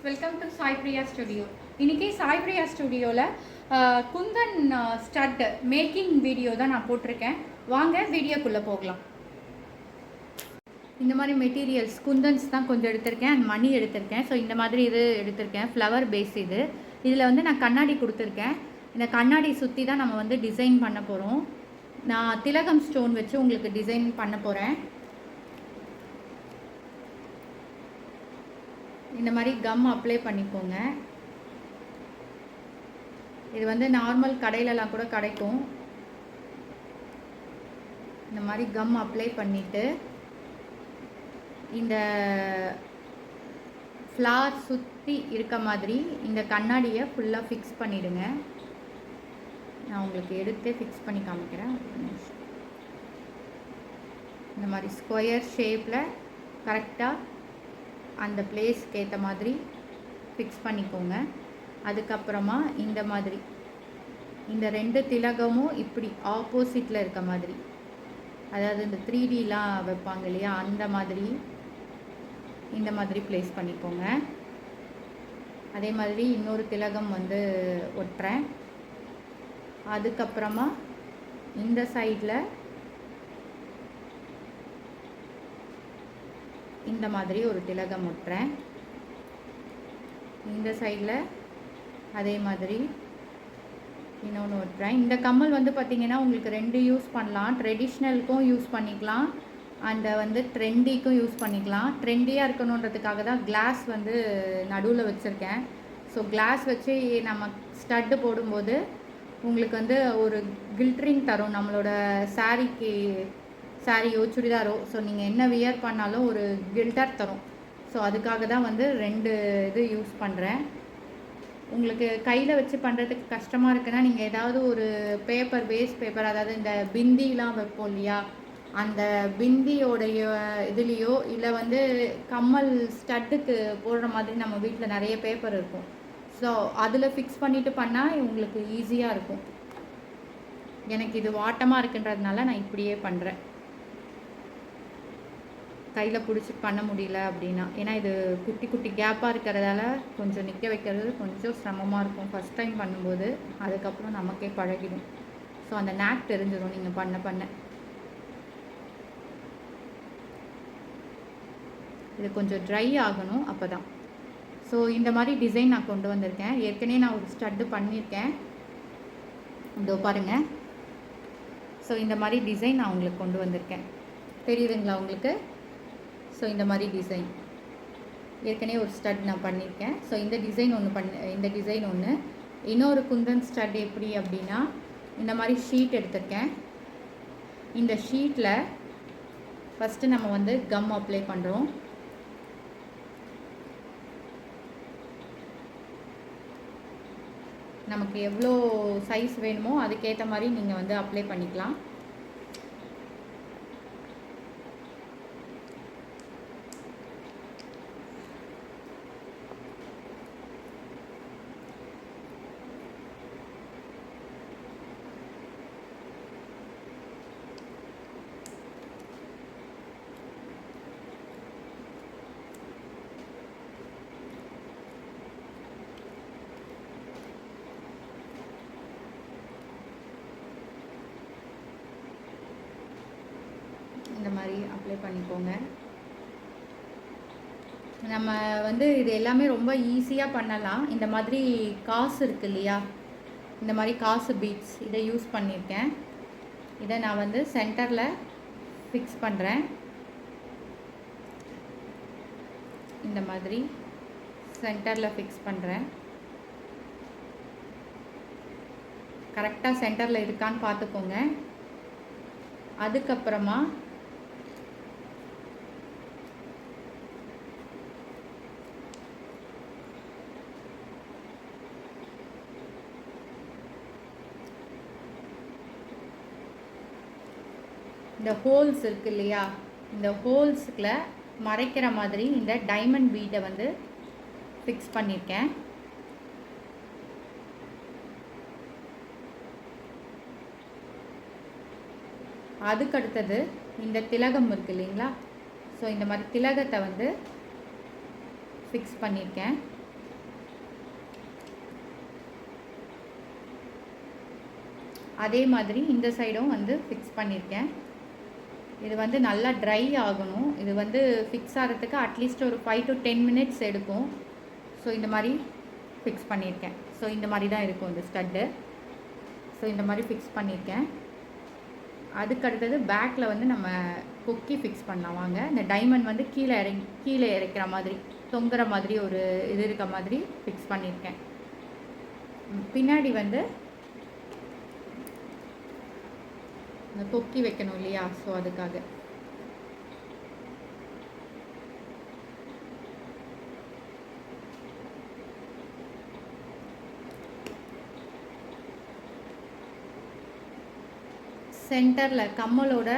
Welcome to Sai Priya studio. இன்றைக்கி சாய் பிரியா ஸ்டுடியோவில் Kundan stud making video தான் நான் போட்டிருக்கேன். வாங்க வீடியோக்குள்ளே போகலாம். இந்த மாதிரி மெட்டீரியல்ஸ் குந்தன்ஸ் தான் கொஞ்சம் எடுத்திருக்கேன் அண்ட் மணி எடுத்திருக்கேன். ஸோ இந்த மாதிரி இது எடுத்திருக்கேன், ஃப்ளவர் பேஸ் இது. இதில் வந்து நான் கண்ணாடி கொடுத்துருக்கேன். இந்த கண்ணாடி சுற்றி தான் நம்ம வந்து டிசைன் பண்ண போகிறோம். நான் திலகம் ஸ்டோன் வச்சு உங்களுக்கு டிசைன் பண்ண போகிறேன். இந்த மாதிரி கம் அப்ளை பண்ணிக்கோங்க. இது வந்து நார்மல் கடையிலலாம் கூட கிடைக்கும். இந்த மாதிரி கம் அப்ளை பண்ணிவிட்டு இந்த ஃப்ளார் சுற்றி இருக்க மாதிரி இந்த கண்ணாடியை ஃபுல்லாக ஃபிக்ஸ் பண்ணிவிடுங்க. நான் உங்களுக்கு எடுத்து ஃபிக்ஸ் பண்ணி காமிக்கிறேன். இந்த மாதிரி ஸ்கொயர் ஷேப்பில் கரெக்டாக அந்த பிளேஸ்க்கு ஏற்ற மாதிரி ஃபிக்ஸ் பண்ணிக்கோங்க. அதுக்கப்புறமா இந்த மாதிரி இந்த ரெண்டு திலகமும் இப்படி ஆப்போசிட்டில் இருக்க மாதிரி, அதாவது இந்த 3Dலாம் வைப்பாங்க இல்லையா, அந்த மாதிரி இந்த மாதிரி ப்ளேஸ் பண்ணிக்கோங்க. அதே மாதிரி இன்னொரு திலகம் வந்து ஒட்டுறேன். அதுக்கப்புறமா இந்த சைடில் இந்த மாதிரி ஒரு திலகம் ஒட்டுறேன். இந்த சைடில் அதே மாதிரி இன்னொன்று ஒட்டுறேன். இந்த கம்மல் வந்து பார்த்திங்கன்னா உங்களுக்கு ரெண்டு யூஸ் பண்ணலாம். ட்ரெடிஷ்னலுக்கும் யூஸ் பண்ணிக்கலாம் அண்ட் வந்து ட்ரெண்டிக்கும் யூஸ் பண்ணிக்கலாம். ட்ரெண்டியாக இருக்கணுன்றதுக்காக தான் கிளாஸ் வந்து நடுவில் வச்சுருக்கேன். ஸோ கிளாஸ் வச்சு நம்ம ஸ்டட்டு போடும்போது உங்களுக்கு வந்து ஒரு கில்ட்ரிங் தரும் நம்மளோட சாரியோ சுடிதாரோ. ஸோ நீங்கள் என்ன வியர் பண்ணாலும் ஒரு கில்டர் தரும். ஸோ அதுக்காக தான் வந்து ரெண்டு இது யூஸ் பண்ணுறேன். உங்களுக்கு கையில் வச்சு பண்ணுறதுக்கு கஷ்டமாக இருக்குன்னா நீங்கள் ஏதாவது ஒரு பேப்பர், வேஸ்ட் பேப்பர், அதாவது இந்த பிந்திலாம் வைப்போம் இல்லையா, அந்த பிந்தியோடைய இதுலேயோ இல்லை வந்து கம்மல் ஸ்டட்டுக்கு போடுற மாதிரி நம்ம வீட்டில் நிறைய பேப்பர் இருக்கும். ஸோ அதில் ஃபிக்ஸ் பண்ணிவிட்டு பண்ணால் உங்களுக்கு ஈஸியாக இருக்கும். எனக்கு இது வாட்டமாக இருக்குன்றதுனால நான் இப்படியே பண்ணுறேன். கையில் பிடிச்சி பண்ண முடியல அப்படின்னா, ஏன்னா இது குட்டி குட்டி கேப்பாக இருக்கிறதால கொஞ்சம் நிற்க வைக்கிறது கொஞ்சம் சிரமமாக இருக்கும் ஃபஸ்ட் டைம் பண்ணும்போது. அதுக்கப்புறம் நமக்கே பழகிடும். ஸோ அந்த நேக் தெரிஞ்சிடும் நீங்கள் பண்ண பண்ண. இது கொஞ்சம் ட்ரை ஆகணும் அப்போ தான். ஸோ இந்த மாதிரி டிசைன் நான் கொண்டு வந்திருக்கேன். ஏற்கனவே நான் ஒரு ஸ்டட்டு பண்ணியிருக்கேன், இதோ பாருங்கள். ஸோ இந்த மாதிரி டிசைன் நான் உங்களுக்கு கொண்டு வந்திருக்கேன். தெரியுதுங்களா உங்களுக்கு? ஸோ இந்த மாதிரி டிசைன் ஏற்கனவே ஒரு ஸ்டட் நான் பண்ணியிருக்கேன். ஸோ இந்த டிசைன் இந்த டிசைன் ஒன்று. இன்னொரு குந்தன் ஸ்டட் எப்படி அப்படின்னா, இந்த மாதிரி ஷீட் எடுத்திருக்கேன். இந்த ஷீட்டில் ஃபஸ்ட்டு நம்ம வந்து கம் அப்ளை பண்ணுறோம். நமக்கு எவ்வளோ சைஸ் வேணுமோ அதுக்கேற்ற மாதிரி நீங்கள் வந்து அப்ளை பண்ணிக்கலாம். இந்த மாதிரி அப்ளை பண்ணிக்கோங்க. நம்ம வந்து இது எல்லாமே ரொம்ப ஈஸியாக பண்ணலாம். இந்த மாதிரி காசு இருக்குது இல்லையா, இந்த மாதிரி காசு பீட்ஸ் இதை யூஸ் பண்ணியிருக்கேன். இதை நான் வந்து சென்டரில் ஃபிக்ஸ் பண்ணுறேன். இந்த மாதிரி சென்டரில் ஃபிக்ஸ் பண்ணுறேன். கரெக்டாக சென்டரில் இருக்கான்னு பார்த்துக்கோங்க. அதுக்கப்புறமா இந்த ஹோல்ஸ் இருக்குது இல்லையா, இந்த ஹோல்ஸுக்குள்ள மறைக்கிற மாதிரி இந்த டைமண்ட் பீடை வந்து ஃபிக்ஸ் பண்ணியிருக்கேன். அதுக்கடுத்தது இந்த திலகம் இருக்குது இல்லைங்களா, ஸோ இந்த மாதிரி திலகத்தை வந்து ஃபிக்ஸ் பண்ணியிருக்கேன். அதே மாதிரி இந்த சைடும் வந்து ஃபிக்ஸ் பண்ணியிருக்கேன். இது வந்து நல்லா ட்ரை ஆகணும். இது வந்து ஃபிக்ஸ் ஆகிறதுக்கு அட்லீஸ்ட் ஒரு 5 to 10 மினிட்ஸ் எடுக்கும். ஸோ இந்த மாதிரி ஃபிக்ஸ் பண்ணியிருக்கேன். ஸோ இந்த மாதிரி தான் இருக்கும் இந்த ஸ்டட்டு. ஸோ இந்த மாதிரி ஃபிக்ஸ் பண்ணியிருக்கேன். அதுக்கு அடுத்தது பேக்கில் வந்து நம்ம கொக்கி ஃபிக்ஸ் பண்ணலாம் வாங்க. இந்த டைமண்ட் வந்து கீழே இறக்கிற மாதிரி தொங்குற மாதிரி ஒரு இது இருக்க மாதிரி ஃபிக்ஸ் பண்ணியிருக்கேன். பின்னாடி வந்து இந்த கொக்கி வைக்கணும் இல்லையா, ஸோ அதுக்காக. சென்டரில் கம்மலோட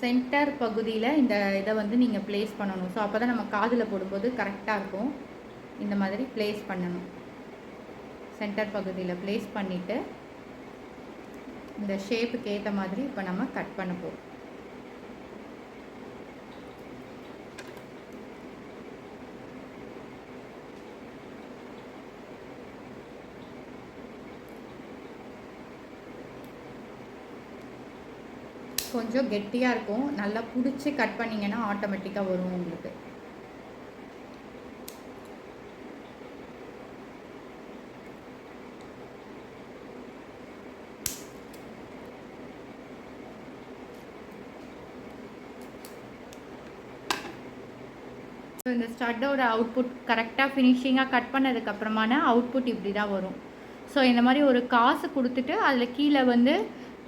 சென்டர் பகுதியில் இந்த இதை வந்து நீங்கள் ப்ளேஸ் பண்ணணும். ஸோ அப்போ தான் நம்ம காதில் போடும்போது கரெக்டாக இருக்கும். இந்த மாதிரி ப்ளேஸ் பண்ணணும். சென்டர் பகுதியில் ப்ளேஸ் பண்ணிவிட்டு இந்த ஷேப்புக்கு ஏற்ற மாதிரி இப்போ நம்ம கட் பண்ண போகிறோம். கொஞ்சம் கெட்டியாக இருக்கும். நல்லா பிடிச்சி கட் பண்ணிங்கன்னா ஆட்டோமேட்டிக்காக வரும் உங்களுக்கு. இந்த ஸ்டட்டோட அவுட்புட் கரெக்டாக ஃபினிஷிங்காக கட் பண்ணதுக்கப்புறமான அவுட்புட் இப்படி தான் வரும். ஸோ இந்த மாதிரி ஒரு காசு கொடுத்துட்டு அதில் கீழே வந்து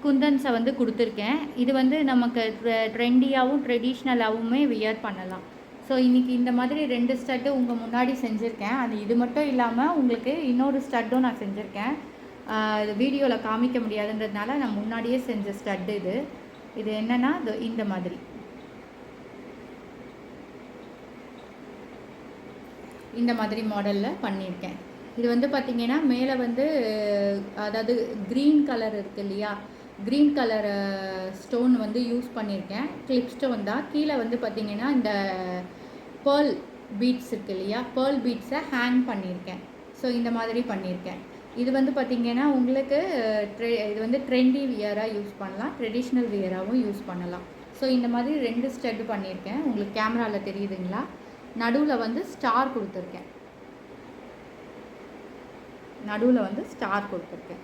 குந்தன்ஸை வந்து கொடுத்துருக்கேன். இது வந்து நமக்கு ட்ரெண்டியாகவும் ட்ரெடிஷ்னலாகவுமே வியர் பண்ணலாம். ஸோ இன்றைக்கி இந்த மாதிரி 2 ஸ்டட்டு உங்கள் முன்னாடி செஞ்சுருக்கேன். அது இது மட்டும் இல்லாமல் உங்களுக்கு இன்னொரு ஸ்டட்டும் நான் செஞ்சுருக்கேன். இது வீடியோவில் காமிக்க முடியாதுன்றதுனால நான் முன்னாடியே செஞ்ச ஸ்டட்டு இது. இது என்னென்னா இந்த மாதிரி இந்த மாதிரி மாடலில் பண்ணியிருக்கேன். இது வந்து பார்த்திங்கன்னா மேலே வந்து அதாவது க்ரீன் கலர் இருக்குது இல்லையா, க்ரீன் கலர் ஸ்டோன் வந்து யூஸ் பண்ணியிருக்கேன். கிளிப் ஸ்டோன் தான். கீழே வந்து பார்த்திங்கன்னா இந்த பேர்ல் பீட்ஸ் இருக்குது இல்லையா, பேர்ல் பீட்ஸை ஹேங் பண்ணியிருக்கேன். ஸோ இந்த மாதிரி பண்ணியிருக்கேன். இது வந்து பார்த்திங்கன்னா உங்களுக்கு இது வந்து ட்ரெண்டி வியராக யூஸ் பண்ணலாம், ட்ரெடிஷ்னல் வியராகவும் யூஸ் பண்ணலாம். ஸோ இந்த மாதிரி 2 ஸ்டட் பண்ணியிருக்கேன். உங்களுக்கு கேமராவில் தெரியுதுங்களா, நடுவில் வந்து ஸ்டார் கொடுத்துருக்கேன். நடுவில் வந்து ஸ்டார் கொடுத்துருக்கேன்.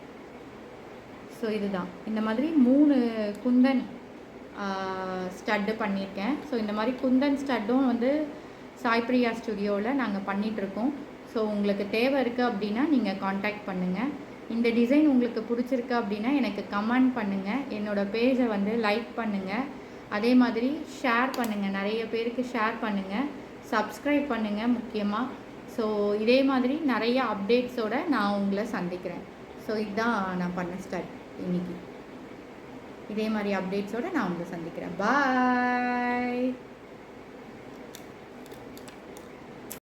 ஸோ இதுதான் இந்த மாதிரி 3 குந்தன் ஸ்டட்டு பண்ணியிருக்கேன். ஸோ இந்த மாதிரி குந்தன் ஸ்டட்டும் வந்து சாய்பிரியா ஸ்டுடியோவில் நாங்கள் பண்ணிகிட்ருக்கோம். ஸோ உங்களுக்கு தேவை இருக்குது அப்படின்னா நீங்கள் காண்டாக்ட் பண்ணுங்கள். இந்த டிசைன் உங்களுக்கு பிடிச்சிருக்கு அப்படின்னா எனக்கு கமெண்ட் பண்ணுங்கள். என்னோடய பேஜை வந்து லைக் பண்ணுங்கள். அதே மாதிரி ஷேர் பண்ணுங்கள், நிறைய பேருக்கு ஷேர் பண்ணுங்கள், சப்ஸ்கிரைப் பண்ணுங்கள் முக்கியமாக. ஸோ இதே மாதிரி நிறைய அப்டேட்ஸோடு நான் உங்களை சந்திக்கிறேன். ஸோ இதுதான் நான் பண்ண ஸ்டார்ட் இன்றைக்கி. இதே மாதிரி அப்டேட்ஸோடு நான் உங்களை சந்திக்கிறேன். பாய்.